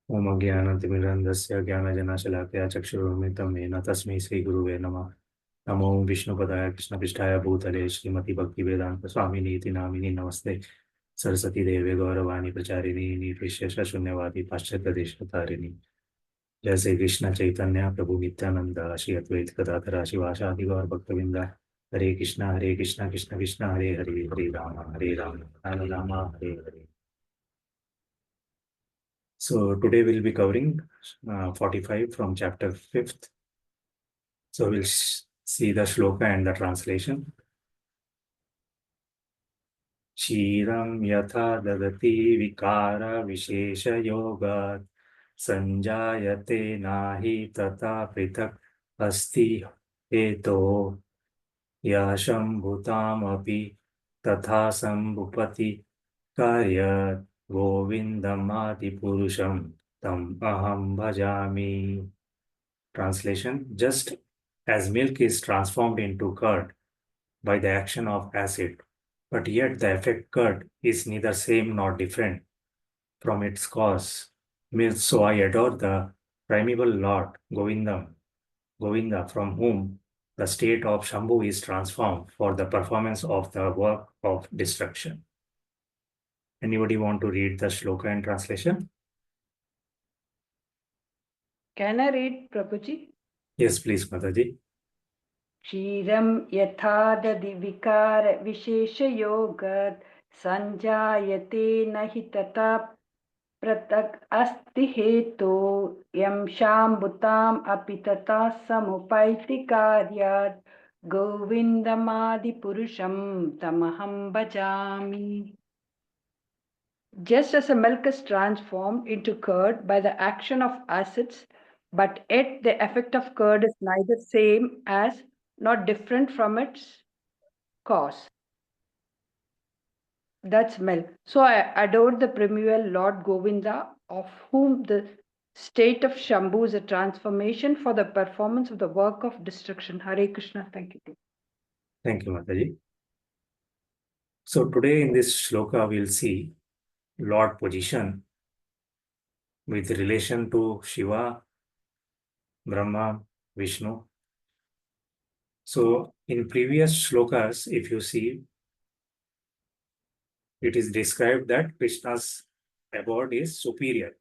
ओम अज्ञानतिमिरन्धस्य ज्ञानजनशलाकया चक्षुरुन्मिलितं येन तस्मै श्रीगुरुवे नमः। नमो विष्णुपदाय कृष्णपृष्ठाय भूतले श्रीमती भक्तिवेदांत स्वामिनीति नामिनी नमस्ते सरस्वती देवे गौरवाणी प्रचारिणी निर्विशेष शून्यवादी पाश्चात्य देशतारिणी। जय श्री कृष्ण चैतन्य प्रभु नित्यानंद श्री अद्वैत गदाधर शिवासादि गौर भक्तविंदा। हरे Krishna Krishna Krishna Hare Hare Hare Ram Ram Hare Hare. So today we'll be covering 45 from chapter 5th. So we'll see the shloka and the translation. Kshiram yatha dadati vikara vishesha yogat sanjayate nahi tata pritak asti eto yasham bhutam api tatha sambhupati karyat govindamati purusham tam aham bhajami. Translation: just as milk is transformed into curd by the action of acid, but yet the effect curd is neither same nor different from its cause. So I adore the primeval Lord Govinda, from whom the state of Shambhu is transformed for the performance of the work of destruction. Anybody want to read the shloka and translation? Can I read, Prabhuji? Yes, please, Mataji. Kshiram yatha dadi vikara vishesha yogat sanjayate nahi tata pratak asti heto yam shambhutam api tata samupaiti karyat govindamadi purusham tamaham bhajami. Just as a milk is transformed into curd by the action of acids, but yet the effect of curd is neither same as nor different from its cause. That's milk. So I adore the primeval Lord Govinda, of whom the state of Shambhu is a transformation for the performance of the work of destruction. Hare Krishna. Thank you. Thank you, Mataji. So today in this shloka, we'll see Lord position with relation to Shiva, Brahma, Vishnu. So in previous shlokas, if you see, it is described that Krishna's abode is superior,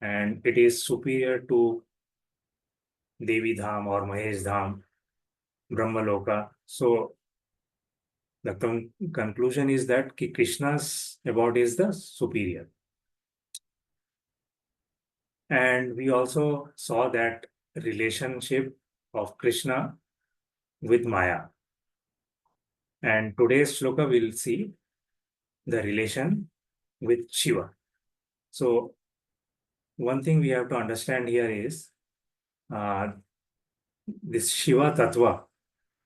and it is superior to Devi Dham or Mahesh Dham, Brahmaloka. So the conclusion is that Krishna's abode is the superior. And we also saw that relationship of Krishna with Maya. And today's shloka will see the relation with Shiva. So one thing we have to understand here is this Shiva Tattva.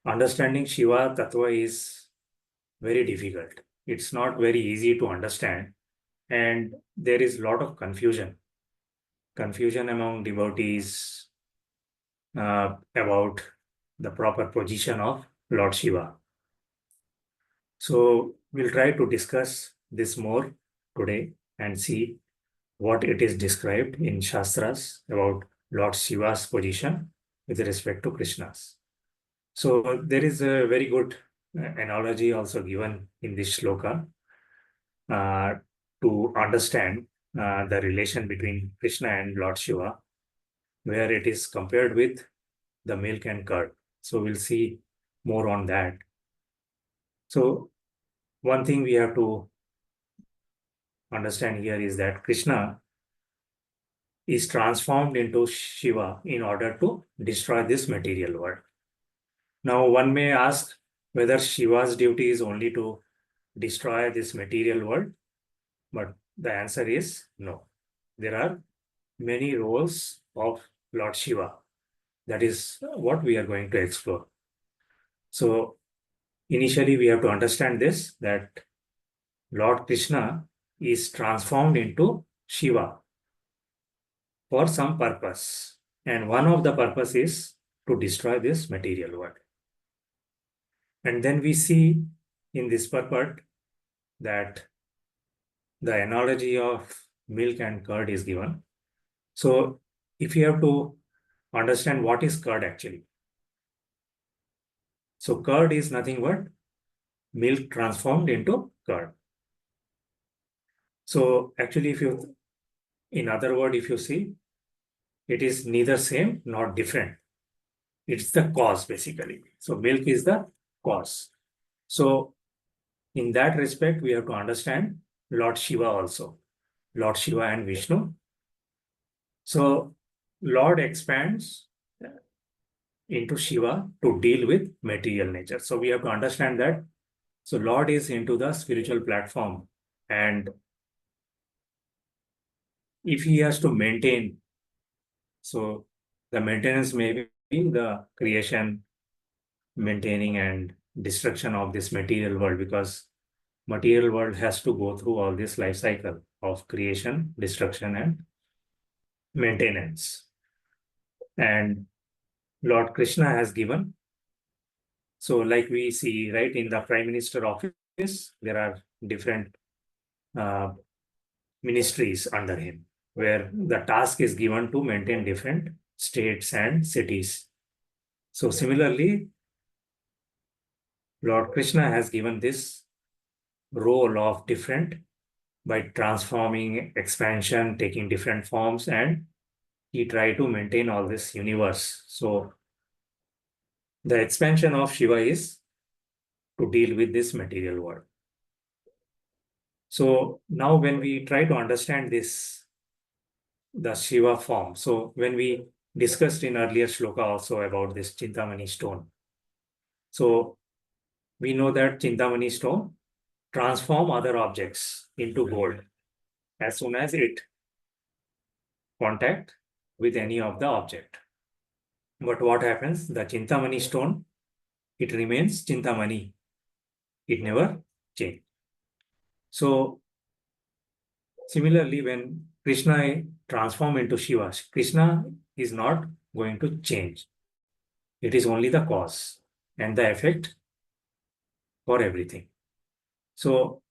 Understanding Shiva Tattva is very difficult. It's not very easy to understand. And there is a lot of confusion among devotees about the proper position of Lord Shiva. So we'll try to discuss this more today and see what it is described in Shastras about Lord Shiva's position with respect to Krishna's. So there is a very good analogy also given in this shloka to understand the relation between Krishna and Lord Shiva, where it is compared with the milk and curd. So we'll see more on that. So one thing we have to understand here is that Krishna is transformed into Shiva in order to destroy this material world. Now, one may ask whether Shiva's duty is only to destroy this material world, but the answer is no. There are many roles of Lord Shiva. That is what we are going to explore. So, initially, we have to understand this, that Lord Krishna is transformed into Shiva for some purpose. And one of the purpose is to destroy this material world. And then we see in this purport that the analogy of milk and curd is given. So if you have to understand what is curd actually. So curd is nothing but milk transformed into curd. So actually, in other words, if you see, it is neither same nor different. It's the cause basically. So milk is the cause. So in that respect, we have to understand Lord Shiva also, Lord Shiva and Vishnu. So Lord expands into Shiva to deal with material nature. So we have to understand that. So Lord is into the spiritual platform, and if he has to maintain, so the maintenance may be the creation, maintaining and destruction of this material world, because material world has to go through all this life cycle of creation, destruction, and maintenance. And Lord Krishna has given, so like we see right in the Prime Minister office, there are different uh, ministries under him, where the task is given to maintain different states and cities. So similarly, Lord Krishna has given this role of different by transforming, expansion, taking different forms, and he tried to maintain all this universe. So the expansion of Shiva is to deal with this material world. So now when we try to understand this, the Shiva form, so when we discussed in earlier shloka also about this Chintamani stone, so we know that Chintamani stone transform other objects into gold as soon as it contact with any of the object. But what happens? The Chintamani stone, it remains Chintamani. It never changes. So similarly, when Krishna transform into Shiva, Krishna is not going to change. It is only the cause and the effect for everything. So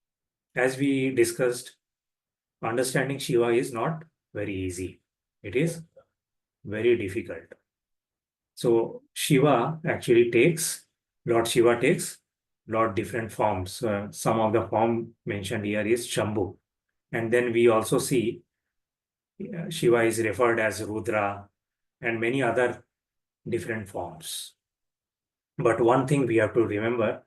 as we discussed, understanding Shiva is not very easy. It is very difficult. So Shiva actually takes, Lord Shiva takes lot different forms. Some of the form mentioned here is Shambhu. And then we also see Shiva is referred as Rudra and many other different forms. But one thing we have to remember,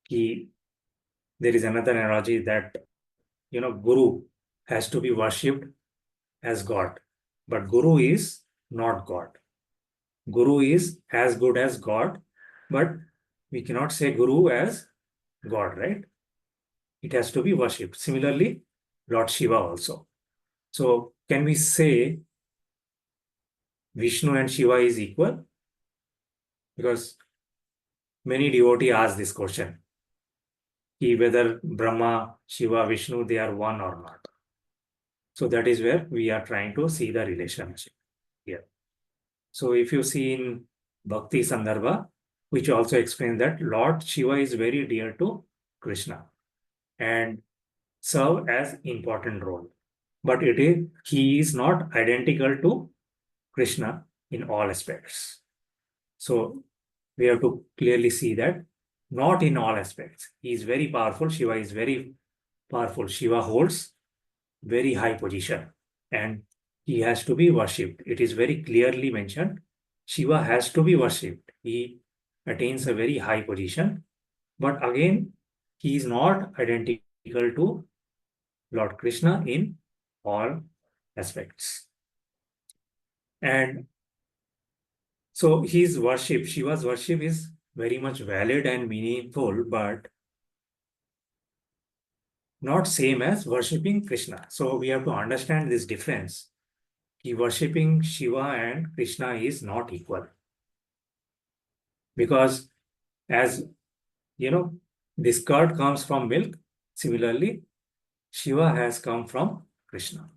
there is another analogy that, Guru has to be worshipped as God. But Guru is not God. Guru is as good as God, but we cannot say Guru as God, right? It has to be worshipped. Similarly, Lord Shiva also. So can we say Vishnu and Shiva is equal? Because many devotees ask this question, whether Brahma, Shiva, Vishnu, they are one or not. So that is where we are trying to see the relationship here. So if you see in Bhaktisiddhanta, which also explains that Lord Shiva is very dear to Krishna and serve as important role. But he is not identical to Krishna in all aspects. So we have to clearly see that not in all aspects. He is very powerful. Shiva is very powerful. Shiva holds very high position and he has to be worshipped. It is very clearly mentioned. Shiva has to be worshipped. He attains a very high position. But again, he is not identical to Lord Krishna in all aspects. And so his worship, Shiva's worship is very much valid and meaningful, but not same as worshipping Krishna. So we have to understand this difference. Worshipping Shiva and Krishna is not equal. Because as this curd comes from milk, similarly, Shiva has come from Krishna.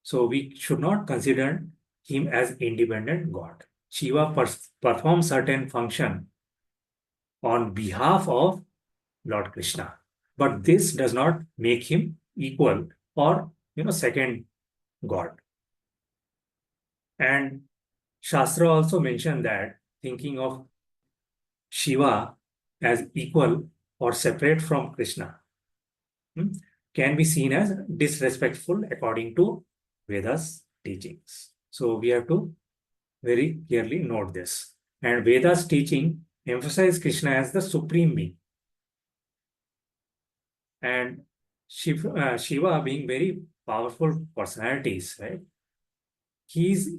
So we should not consider him as independent God. Shiva performs certain function on behalf of Lord Krishna. But this does not make him equal or, second God. And Shastra also mentioned that thinking of Shiva as equal or separate from Krishna can be seen as disrespectful according to Veda's teachings. So we have to very clearly note this. And Veda's teaching emphasize Krishna as the supreme being. And Shiva being very powerful personalities, right? His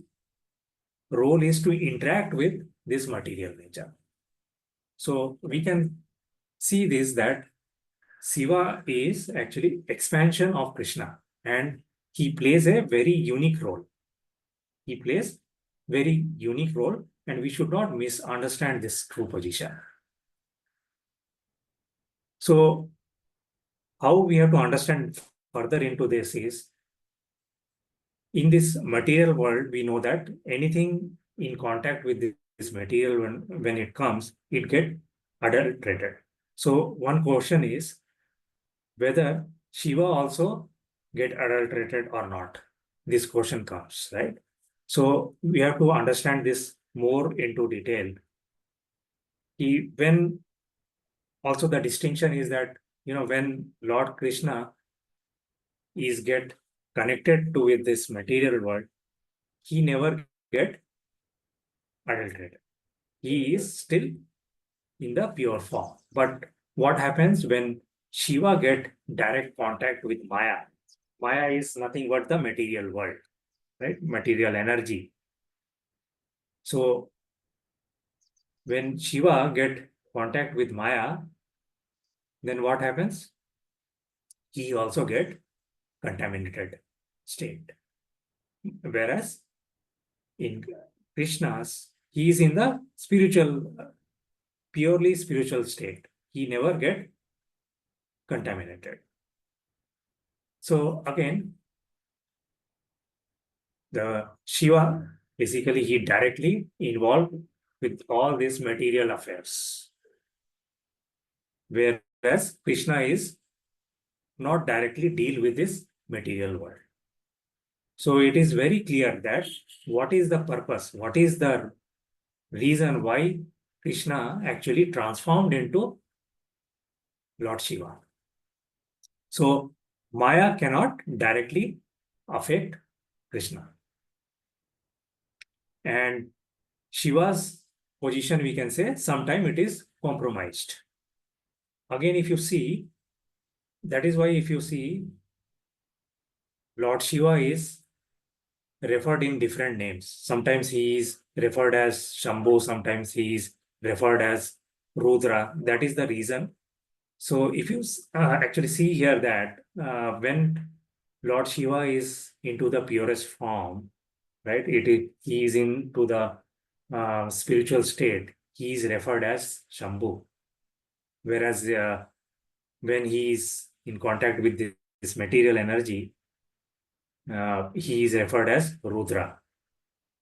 role is to interact with this material nature. So we can see this that Shiva is actually expansion of Krishna, and he plays a very unique role. He plays very unique role, and we should not misunderstand this true position. So how we have to understand further into this is, in this material world, we know that anything in contact with this material, when it comes, it gets adulterated. So one question is whether Shiva also get adulterated or not. This question comes, right? So we have to understand this more into detail. When also the distinction is that, when Lord Krishna is get connected to with this material world, he never get adulterated. He is still in the pure form. But what happens when Shiva get direct contact with Maya? Maya is nothing but the material world, right? Material energy. So when Shiva get contact with Maya, then what happens? He also get contaminated state. Whereas in Krishna's, he is in the purely spiritual state. He never get contaminated. So again, the Shiva, basically he directly involved with all these material affairs. Whereas Krishna is not directly deal with this material world. So it is very clear that what is the purpose, what is the reason why Krishna actually transformed into Lord Shiva. So Maya cannot directly affect Krishna. And Shiva's position, we can say, sometimes it is compromised. Again, if you see, that is why if you see, Lord Shiva is referred in different names. Sometimes he is referred as Shambhu, sometimes he is referred as Rudra. That is the reason. So if you actually see here that when Lord Shiva is into the purest form, right, he is into the spiritual state, he is referred as Shambhu. Whereas when he is in contact with this material energy, he is referred as Rudra.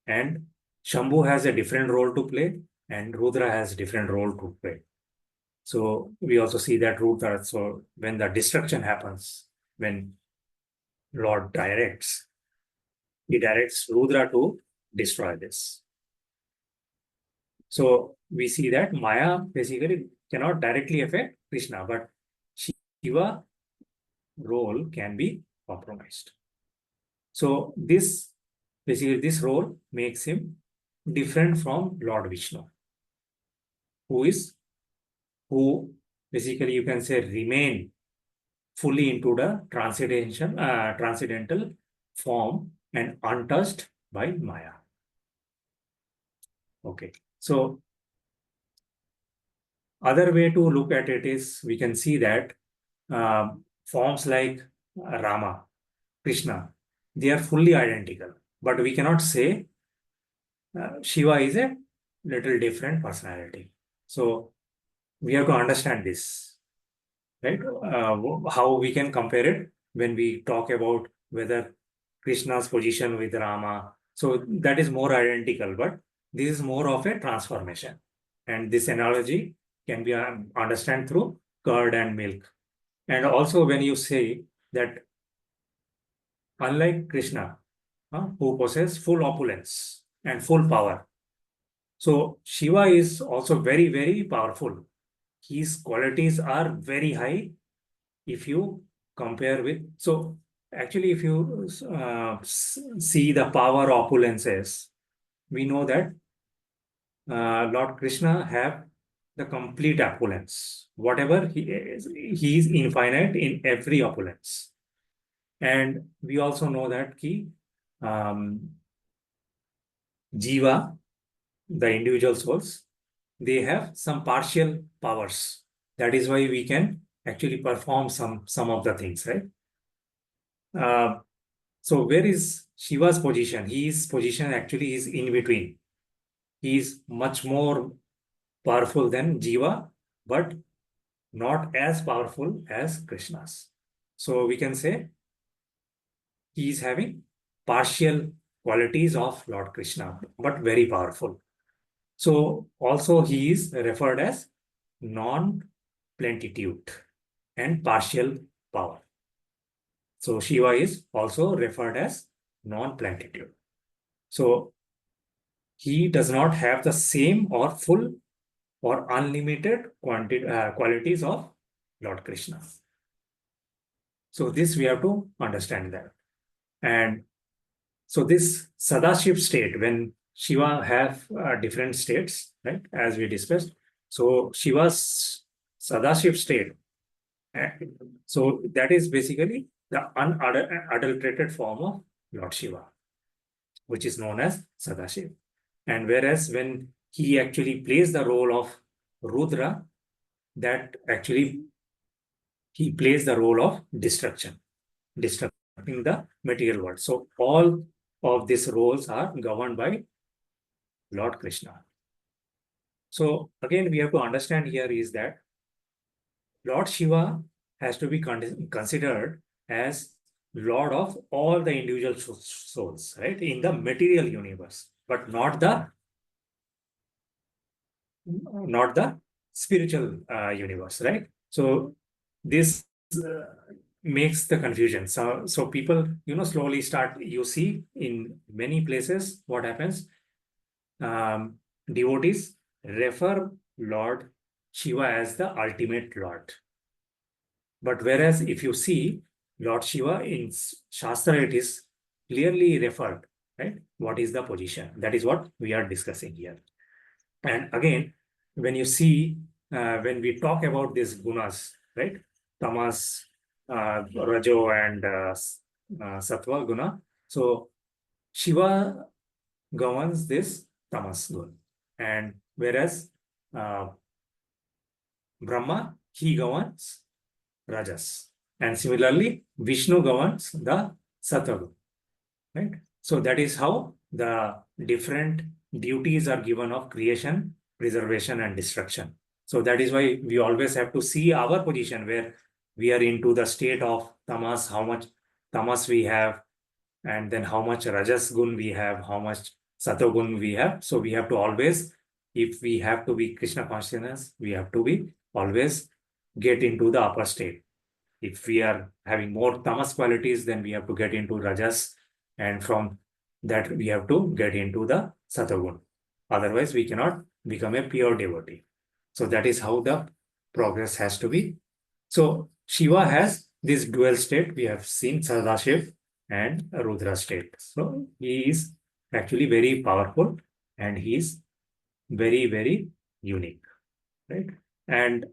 And Shambhu has a different role to play, and Rudra has different role to play. So we also see that Rudra, so when the destruction happens, when Lord directs, he directs Rudra to destroy this. So we see that Maya basically cannot directly affect Krishna, but Shiva role can be compromised. So this role makes him different from Lord Vishnu, who basically you can say remain fully into the transcendental form and untouched by Maya. Okay, so other way to look at it is we can see that forms like Rama, Krishna, they are fully identical, but we cannot say Shiva is a little different personality. So we have to understand this, right? How we can compare it when we talk about whether Krishna's position with Rama. So that is more identical, but this is more of a transformation. And this analogy can be understood through curd and milk. And also when you say that unlike Krishna, who possess full opulence and full power. So Shiva is also very, very powerful. His qualities are very high if you compare with. So actually, if you see the power opulences, we know that Lord Krishna have the complete opulence. Whatever he is infinite in every opulence. And we also know that Jiva, the individual souls, they have some partial powers. That is why we can actually perform some of the things, right? So where is Shiva's position? His position actually is in between. He is much more powerful than Jiva, but not as powerful as Krishna's. So we can say he is having partial qualities of Lord Krishna, but very powerful. So also he is referred as non-plentitude and partial power. So Shiva is also referred as non-plentitude. So he does not have the same or full or unlimited qualities of Lord Krishna. So this we have to understand that. And so this Sadashiv state, when Shiva have different states, right, as we discussed. So Shiva's Sadashiv state, so that is basically the unadulterated form of Lord Shiva, which is known as Sadashiv. And whereas when he actually plays the role of Rudra, that actually he plays the role of destructing the material world. So all of these roles are governed by Lord Krishna. So again, we have to understand here is that Lord Shiva has to be considered as Lord of all the individual souls, right, in the material universe, but not the spiritual universe, right? So this makes the confusion. So people, slowly start, you see in many places what happens. Devotees refer Lord Shiva as the ultimate Lord. But whereas if you see Lord Shiva in Shastra, it is clearly referred, right? What is the position? That is what we are discussing here. And again, when you see, when we talk about these gunas, right? Tamas, Rajo, and Sattva guna. So Shiva governs this tamas guna. And whereas Brahma, he governs rajas. And similarly, Vishnu governs the sattva guna, right? So that is how the different duties are given of creation, preservation, and destruction. So that is why we always have to see our position where we are into the state of tamas, how much tamas we have, and then how much rajas gun we have, how much sattva gun we have. So we have to always, if we have to be Krishna consciousness, we have to be always get into the upper state. If we are having more tamas qualities, then we have to get into rajas, and from that we have to get into the sattva. Otherwise, we cannot become a pure devotee. So that is how the progress has to be. So Shiva has this dual state. We have seen Sadashiv and Rudra state. So he is actually very powerful and he is very, very unique, right? And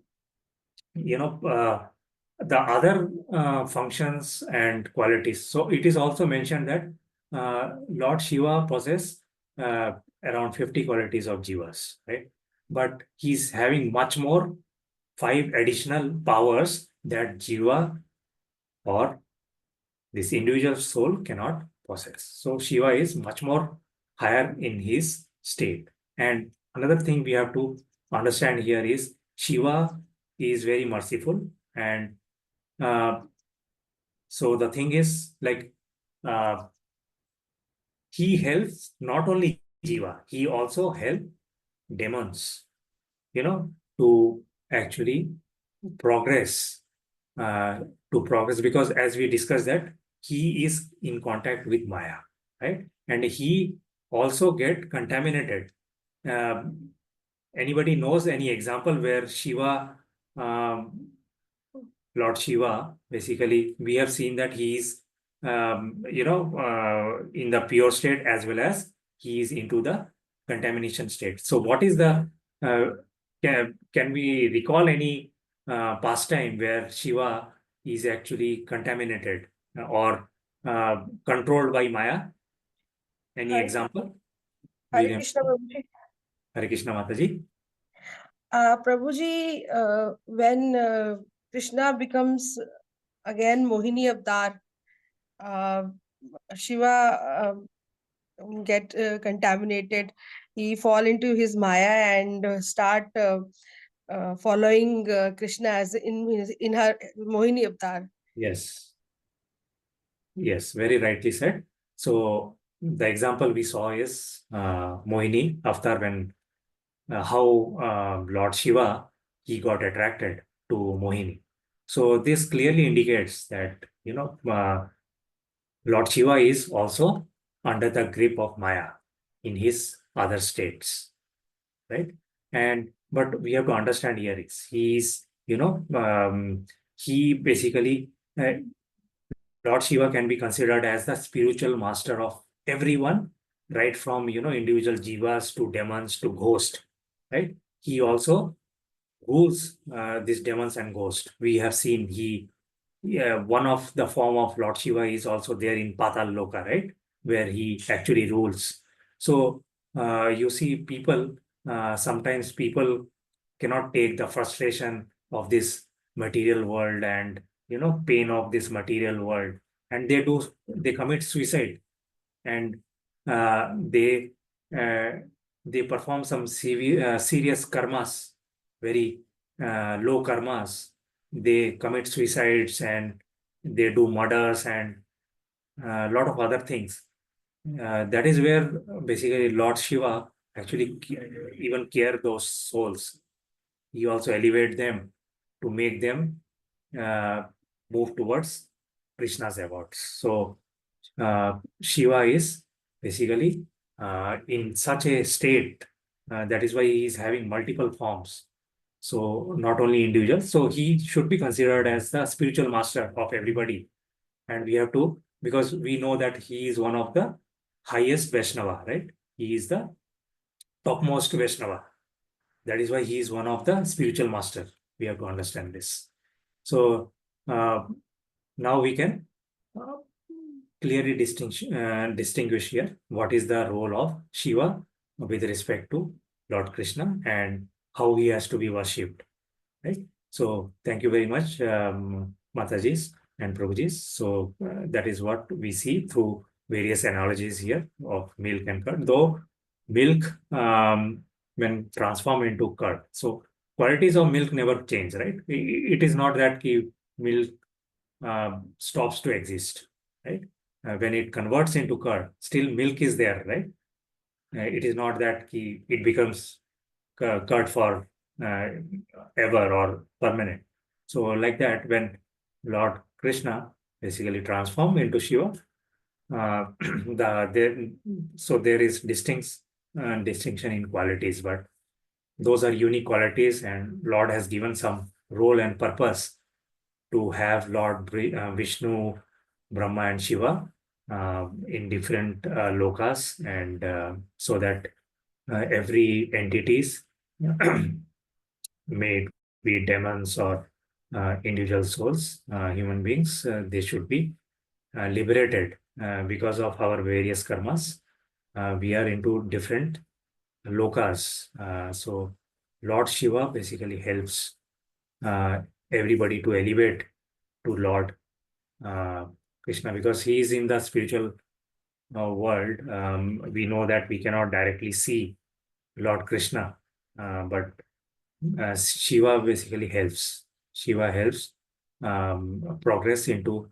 the other functions and qualities. So it is also mentioned that Lord Shiva possesses around 50 qualities of jivas, right? But he's having much more 5 additional powers that jiva or this individual soul cannot possess. So Shiva is much more higher in his state. And another thing we have to understand here is Shiva is very merciful, and so the thing is like he helps not only jiva, he also helps demons, to actually progress, because as we discussed that he is in contact with Maya. right? And he also get contaminated. Anybody knows any example where Shiva, Lord Shiva, basically, we have seen that he is, in the pure state as well as he is into the contamination state. So, what is the, can we recall any pastime where Shiva is actually contaminated or controlled by Maya? Any Hare- example? Hare Krishna Prabhuji. Hare Krishna Mataji. Prabhuji, when Krishna becomes again Mohini Avatar, Shiva get contaminated. He fall into his Maya and start following Krishna as in her Mohini Avatar. Yes. Yes, very rightly said. So the example we saw is Mohini after when how Lord Shiva he got attracted to Mohini. So this clearly indicates that Lord Shiva is also under the grip of Maya in his other states, right? And but we have to understand here is he basically Lord Shiva can be considered as the spiritual master of everyone, right from individual jivas to demons to ghost, right? He also rules these demons and ghosts. We have seen one of the form of Lord Shiva is also there in Patal Loka, right, where he actually rules. So you see, sometimes people cannot take the frustration of this material world and pain of this material world, and they commit suicide, and uh, they uh, they perform some serious karmas, very low karmas. They commit suicides and they do murders and a lot of other things. That is where basically Lord Shiva actually even care those souls. He also elevate them to make them uh, move towards Krishna's abodes. So Shiva is basically in such a state. That is why he is having multiple forms. So not only individuals. So he should be considered as the spiritual master of everybody. And we have to, because we know that he is one of the highest Vaishnava, right? He is the topmost Vaishnava. That is why he is one of the spiritual master. We have to understand this. So now we can uh, clearly distinguish here what is the role of Shiva with respect to Lord Krishna and how he has to be worshipped. Right. So thank you very much, Matajis and Prabhujis. So that is what we see through various analogies here of milk and curd. Though milk, when transformed into curd, so qualities of milk never change, right? It is not that milk stops to exist, right? When it converts into curd, still milk is there, right? It is not that it becomes curd for ever or permanent. So like that, when Lord Krishna basically transformed into Shiva, so there is distinction in qualities, but those are unique qualities, and Lord has given some role and purpose to have Lord Vishnu, Brahma, and Shiva in different lokas, and so that every entities may it be demons or individual souls, human beings, they should be liberated because of our various karmas. We are into different lokas. So Lord Shiva basically helps everybody to elevate to Lord Krishna, because he is in the spiritual world. We know that we cannot directly see Lord Krishna, but Shiva basically helps. Shiva helps progress into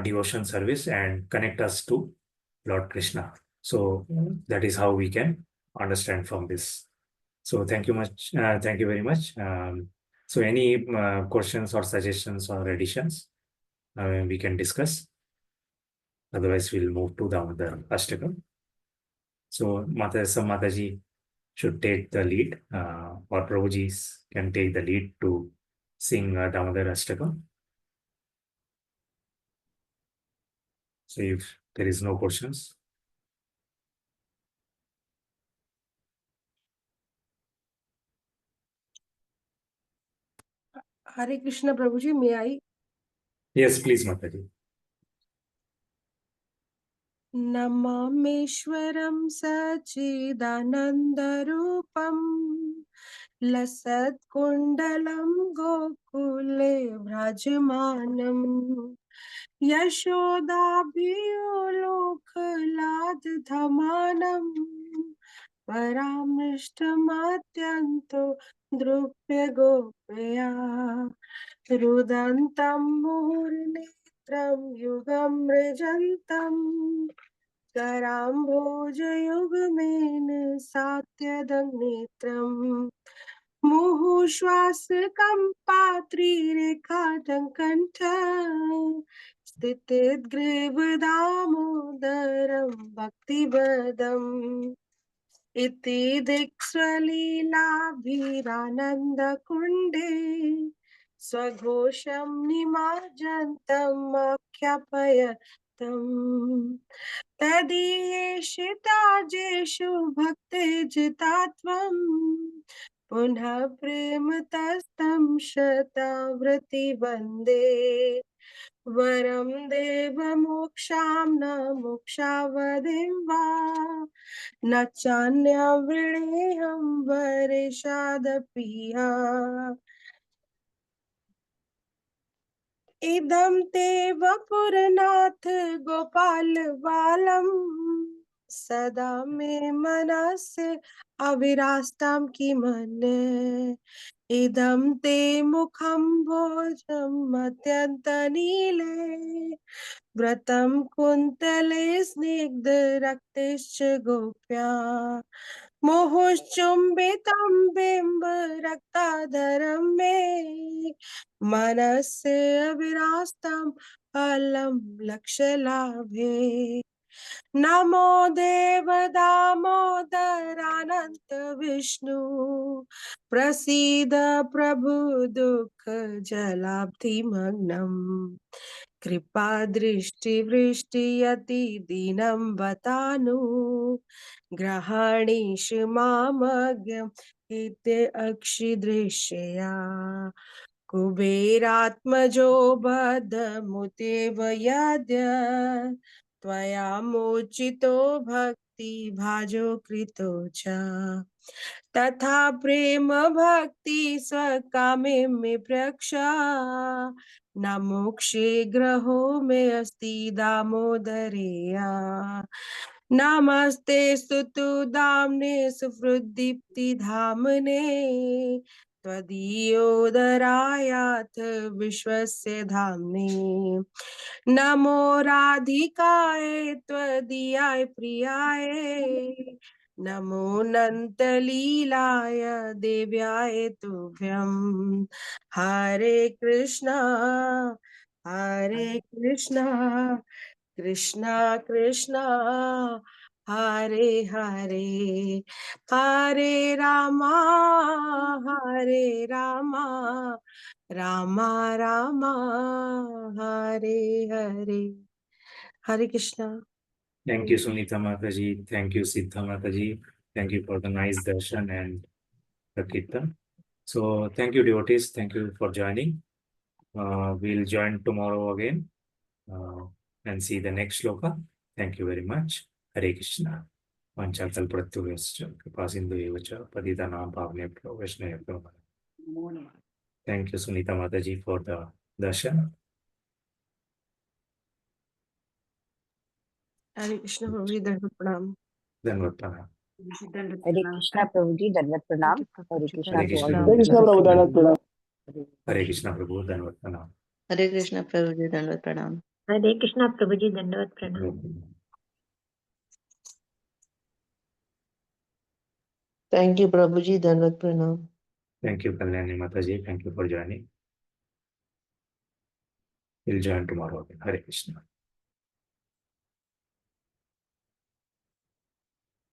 devotion service and connect us to Lord Krishna. So that is how we can understand from this. So thank you much. Thank you very much. So any questions or suggestions or additions we can discuss. Otherwise, we'll move to Damodar Ashtakam. So, Mataji should take the lead, or Prabhuji can take the lead to sing Damodar Ashtakam. So, if there is no questions. Hare Krishna, Prabhuji, may I? Yes, please, Mataji. Namameshwaram Sachidanandarupam Lasatkundalam Gokule Vrajamanam Yashodabhiyolokladhamanam Paramishtamatyanto Drupya Gopaya Rudantam Murnetram Yugam Rejantam Karambojayugmen Satyadam Muhushwasakam Patrirekatam Kantha Stitid Grivadamodaram Bhaktivadam Iti Diksvalila Virananda Kunde Swaghosham Nimajantam Akyapayatam Tadiyeshitajeshu bhaktijitatvam Punha prematastam shatavrati vande Varam deva mokshamna mokshavadim va Nachanya vrideham varishadapiya Idam te vapurnath gopal valam Sada me manasya avirastam ki mane Idam te mukham bhojam atyanta nile Vratam kuntale snigdha raktischa gopya Mohushchumbitam bimba raktadaram me Manasya virastam palam lakshalabhe Namo Deva Damodarananta Vishnu Prasida Prabhu Dukha Jalabdhi Magnam Kripa Drishti Vrishti Yati Dinam Vatanu Grahani Shimamagyam Ite Akshidrishya Kuberatmajo Badamuteva Yadya Tvaya mochito bhakti bhajo krito cha Tatha prema bhakti swakame me praksha Namokshe graho me asti damodareya Namaste stutu damne sufruddipti dhamne Tvadiyodarayat vishwasya dhamne Namo Radhikaye Tvadiyaye Priyaye Namo Nantalilaya Devyaye Tubhyam Hare Krishna Krishna Krishna Hare Hare Hare Rama Rama Rama Hare Hare Hare Krishna. Thank you, Sunita Mataji. Thank you, Siddha Mataji. Thank you for the nice darshan and the kirtan. So, thank you, devotees. Thank you for joining. We'll join tomorrow again and see the next sloka. Thank you very much. Hare Krishna. Vanchakalpratyuvascha kripasindhuyevacha patitanam pavanebhyo vaishnavebhyo. Thank you, Sunita Mataji, for the darshan. Hare Krishna Prabhuji, Dandavat Pranam. Dandavat Pranam. Hare Krishna Prabhuji, Dandavat Pranam. Hare Krishna Hare to all. Krishna. Hare Krishna Hare Krishna Prabhu, Dandavat Pranam. Prabhu, Dandavat Pranam. Hare Krishna Prabhuji, Dandavat Pranam. Hare Krishna Prabhuji, Dandavat Pranam. Thank you Prabhuji, Dandavat Pranam. Thank you, Kalyani Mataji. Thank you for joining. We'll join tomorrow again. Hare Krishna.